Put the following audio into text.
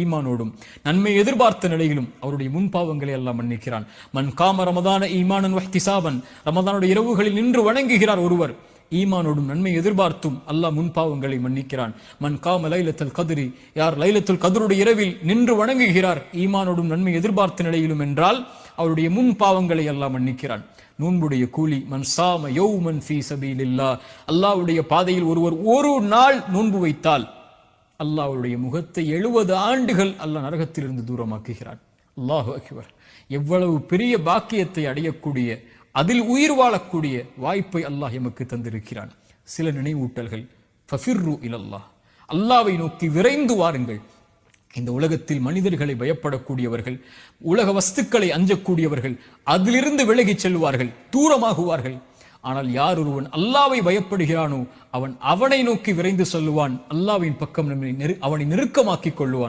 ஈமானோடும் நன்மை எதிர்பார்த்த நிலையிலும் அவருடைய முன்பாவங்களை எல்லாம் மன்னிக்கிறான். மன் காம ரமதான ஈமானன் வஹ்திசாபன், ரமதானுடைய இரவுகளில் நின்று வணங்குகிறார் ஒருவர், ஈமானோடும் நன்மை எதிர்பார்த்தும் அல்லாஹ் முன்பாவங்களை மன்னிக்கிறான். மன் காம லைலத்துல் கத்ரி, யார் லைலத்துல் கத்ருடைய இரவில் நின்று வணங்குகிறார் ஈமானோடும் நன்மை எதிர்பார்த்த நிலையிலும் என்றால் அவருடைய முன்பாவங்களை எல்லாம் மன்னிக்கிறான். நோன்புடைய கூலி மன் சாம யௌமன் ஃபீ சபீலில்லாஹ், அல்லாஹ்வுடைய பாதையில் ஒருவர் ஒரு நாள் நோன்பு வைத்தால் அல்லாஹ்வுடைய முகத்தை 70 ஆண்டுகள் அல்லாஹ் நரகத்திலிருந்து தூரமாக்குகிறான். அல்லாஹு அக்பர். எவ்வளவு பெரிய பாக்கியத்தை அடையக்கூடிய, அதில் உயிர் வாழக்கூடிய வாய்ப்பை அல்லாஹ் எமக்கு தந்திருக்கிறான். சில நினைவூட்டல்கள். ஃபஃபிர்ரு இலல்லாஹ், அல்லாஹ்வை நோக்கி விரைந்து வாருங்கள். இந்த உலகத்தில் மனிதர்களை பயப்படக்கூடியவர்கள், உலக வஸ்துக்களை அஞ்சக்கூடியவர்கள் அதிலிருந்து விலகிச் செல்வார்கள், தூரமாகுவார்கள். ஆனால் யார் ஒருவன் அல்லாஹ்வை பயப்படுகிறானோ அவன் அவனை நோக்கி விரைந்து சொல்லுவான், அல்லாஹ்வின் பக்கம் அவனை நெருக்கமாக்கிக் கொள்ளுவான்.